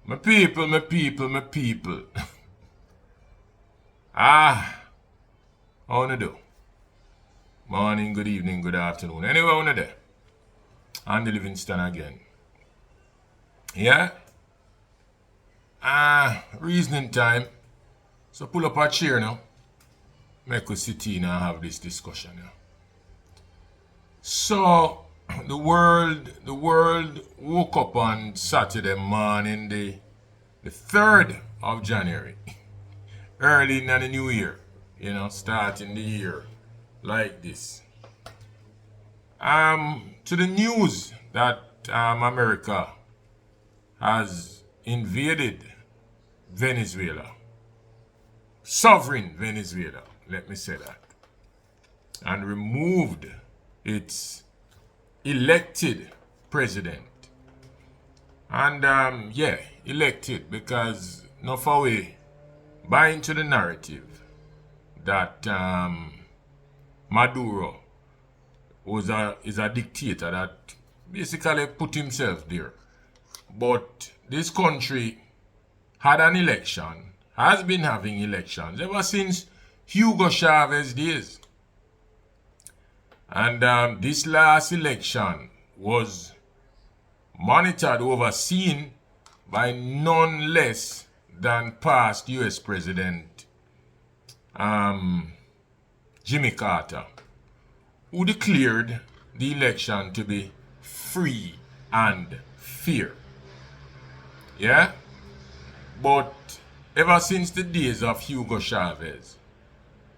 My people, my people, my people. How wanna do? Morning, good evening, good afternoon. Anyway, wanna there? Andy Livingston again. Yeah? Reasoning time. So pull up a chair now. Make us sit in and have this discussion now. So the world woke up on Saturday morning, the 3rd of January. Early in the new year. Starting the year like this. To the news that America has invaded Venezuela. Sovereign Venezuela, let me say that. And removed its elected president. And elected because no far away buy into the narrative that Maduro is a dictator that basically put himself there. But this country had an election, has been having elections ever since Hugo Chavez days. And this last election was monitored, overseen by none less than past US President Jimmy Carter, who declared the election to be free and fair. Yeah? But ever since the days of Hugo Chavez,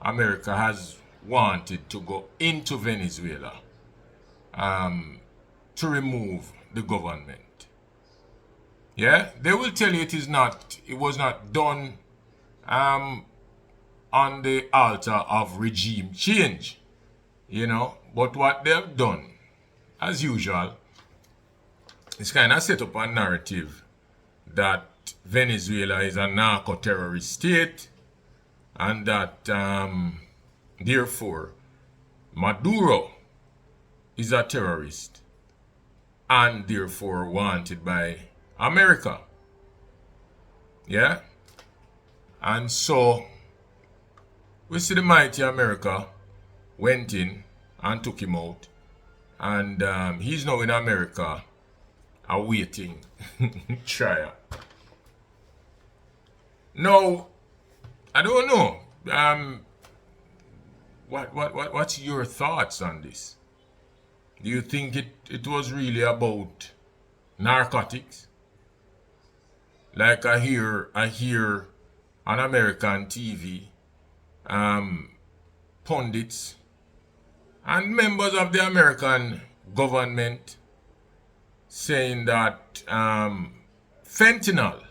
America has wanted to go into Venezuela to remove the government. Yeah? They will tell you it was not done on the altar of regime change. But what they have done, as usual, is kind of set up a narrative that Venezuela is a narco-terrorist state and that therefore Maduro is a terrorist and therefore wanted by America. Yeah? And so we see the mighty America went in and took him out. And he's now in America awaiting trial. Now, I don't know. What's your thoughts on this? Do you think it was really about narcotics? Like I hear on American TV, pundits and members of the American government saying that fentanyl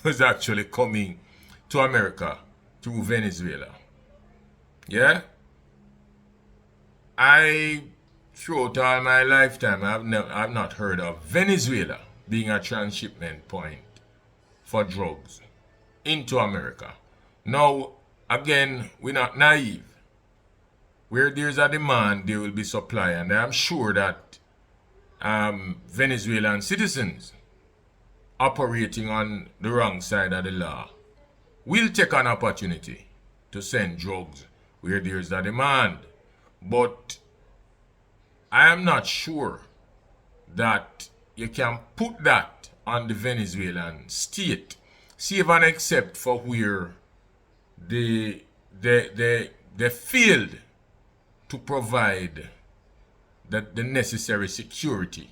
was actually coming to America through Venezuela. Yeah? Throughout all my lifetime, I've not heard of Venezuela being a transshipment point for drugs into America. Now, again, we're not naive. Where there's a demand, there will be supply. And I'm sure that Venezuelan citizens operating on the wrong side of the law will take an opportunity to send drugs where there's a demand. But I am not sure that you can put that on the Venezuelan state, save and except for where they failed to provide the necessary security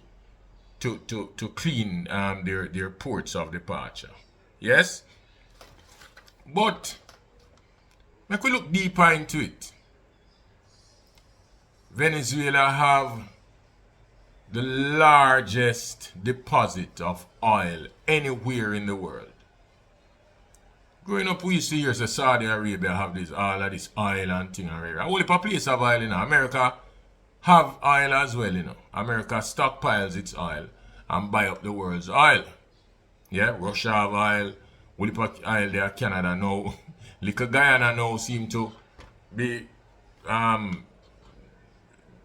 to clean their ports of departure. Yes? But make we look deeper into it. Venezuela have the largest deposit of oil anywhere in the world. Growing up, we used to hear Saudi Arabia have all of this oil and thing around. Only a place of oil, America have oil as well, America stockpiles its oil and buy up the world's oil. Yeah, Russia have oil. Only oil there, Canada now. Little Guyana now seem to be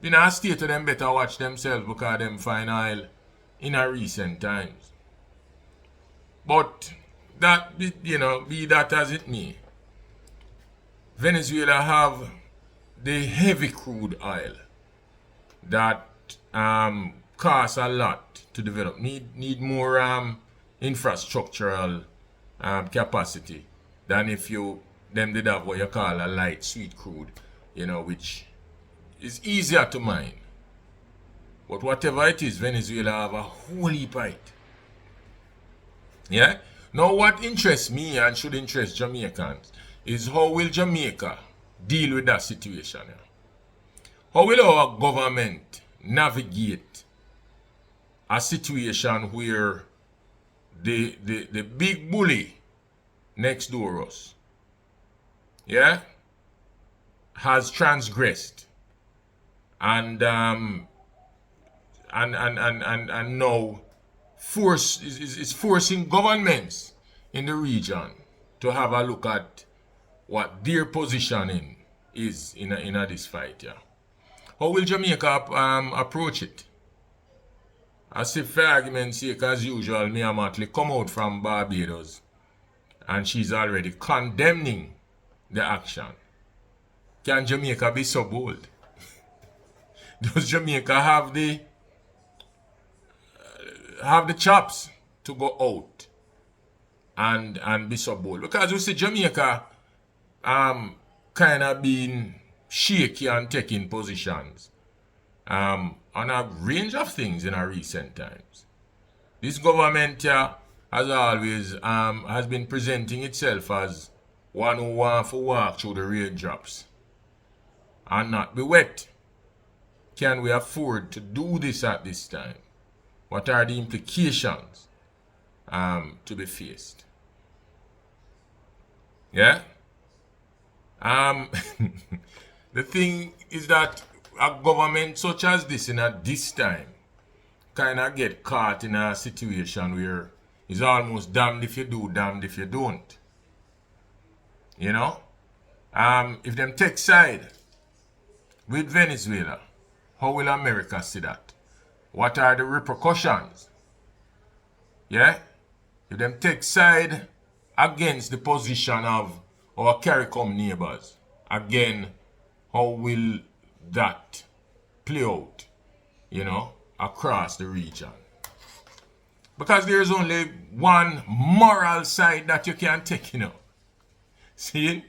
in a state of them better watch themselves because them find oil in a recent times. But that, be that as it may, Venezuela have the heavy crude oil that costs a lot to develop. Need more infrastructural capacity than if them did have what you call a light sweet crude, which is easier to mine. But whatever it is, Venezuela have a whole heap of it. Yeah? Now what interests me and should interest Jamaicans is how will Jamaica deal with that situation? Yeah? How will our government navigate a situation where the big bully next door us, yeah, has transgressed and now is forcing governments in the region to have a look at what their positioning is in this fight. Yeah. How will Jamaica approach it? As if, for argument's sake, as usual, Mia Motley come out from Barbados and she's already condemning the action. Can Jamaica be so bold? Does Jamaica have the chops to go out and be so bold? Because we see Jamaica kind of being shaky and taking positions on a range of things in our recent times. This government, as always, has been presenting itself as one who wants to walk through the raindrops and not be wet. Can we afford to do this at this time? What are the implications to be faced? Yeah? The thing is that a government such as this at this time kind of get caught in a situation where it's almost damned if you do, damned if you don't. If them take side with Venezuela, how will America see that? What are the repercussions? Yeah? If them take side against the position of our CARICOM neighbors, again, how will that play out, across the region? Because there's only one moral side that you can take, See?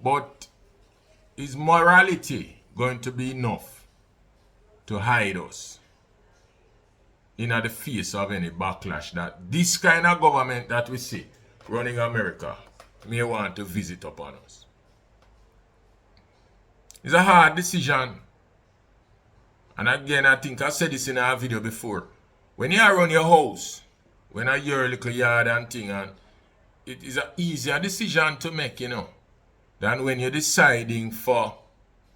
But is morality going to be enough to hide us in the face of any backlash that this kind of government that we see running America may want to visit upon us? It's a hard decision. And again, I think I said this in a video before. When you run your house, when you your little yard and thing, and it is an easier decision to make, than when you're deciding for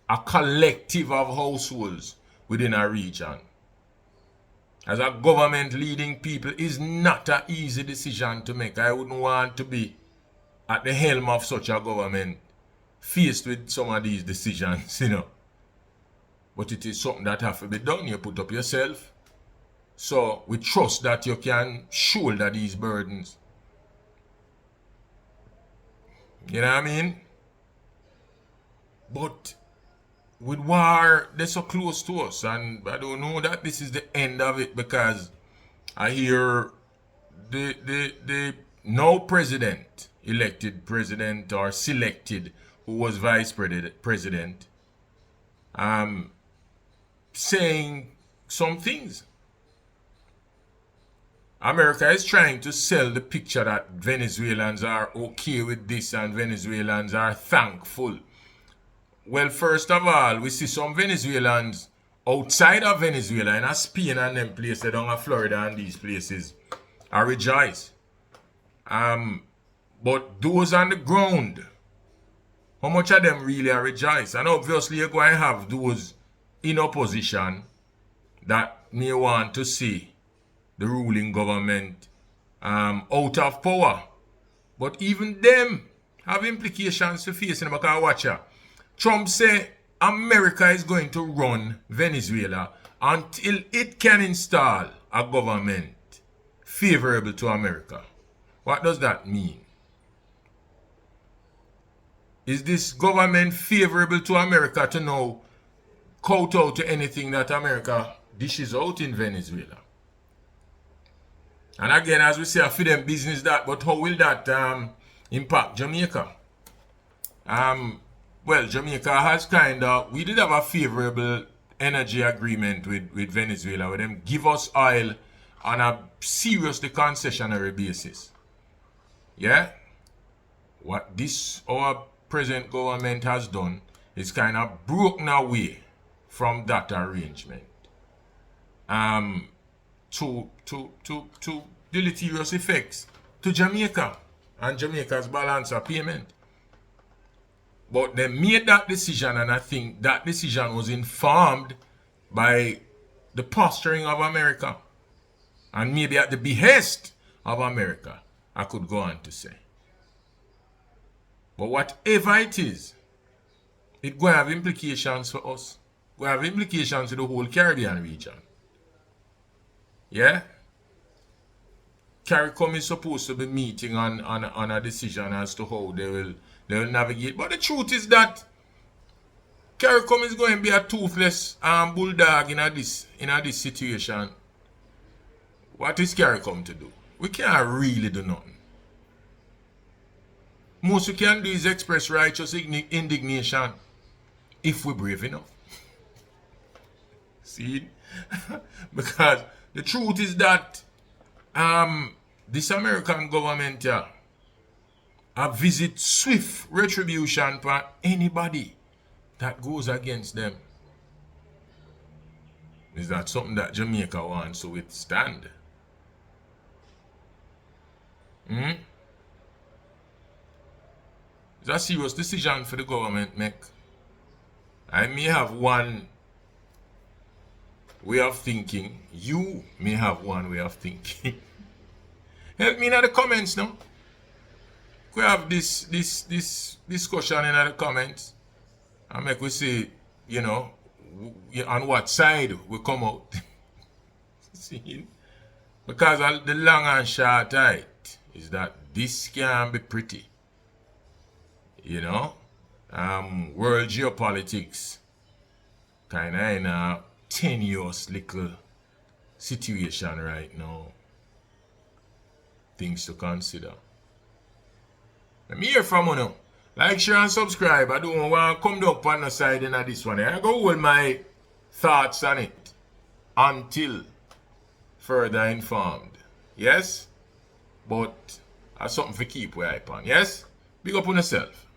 a collective of households within a region. As a government leading people is not an easy decision to make. I wouldn't want to be at the helm of such a government faced with some of these decisions, But it is something that has to be done. You put up yourself. So we trust that you can shoulder these burdens. You know what I mean? But with war, they're so close to us, and I don't know that this is the end of it, because I hear the now president, elected president or selected, who was vice president, saying some things. America is trying to sell the picture that Venezuelans are okay with this and Venezuelans are thankful. Well, first of all, we see some Venezuelans outside of Venezuela, in Spain and them places, down in Florida and these places, are rejoice. But those on the ground, how much of them really are rejoice? And obviously you're going to have those in opposition that may want to see the ruling government out of power. But even them have implications to face. Because watch ya, Trump say America is going to run Venezuela until it can install a government favorable to America. What does that mean? Is this government favorable to America to now kowtow to anything that America dishes out in Venezuela? And again, as we say, I feel them business that, but how will that impact Jamaica? Well, Jamaica has we did have a favorable energy agreement with Venezuela, where them give us oil on a seriously concessionary basis. Yeah? What our present government has done is kind of broken away from that arrangement. To deleterious effects to Jamaica and Jamaica's balance of payment. But they made that decision, and I think that decision was informed by the posturing of America, and maybe at the behest of America, I could go on to say. But whatever it is, it going to have implications for us. It going to have implications for the whole Caribbean region. Yeah? CARICOM is supposed to be meeting on a decision as to how they will navigate. But the truth is that CARICOM is going to be a toothless bulldog in this situation. What is CARICOM to do? We can't really do nothing. Most we can do is express righteous indignation if we're brave enough. See? Because the truth is that this American government visit swift retribution for anybody that goes against them. Is that something that Jamaica wants to withstand? It's a serious decision for the government make. I may have one way of thinking. You may have one way of thinking. Help me in the comments now. We have this discussion in the comments. And make we see, on what side we come out. See? Because the long and short of it is that this can be pretty. World geopolitics kind of in a tenuous little situation right now. Things to consider. Let me hear from you now. Like, share, and subscribe. I don't want to come down on the side in this one. I go hold my thoughts on it until further informed. Yes? But that's something to keep your eye on. Yes? Big up on yourself.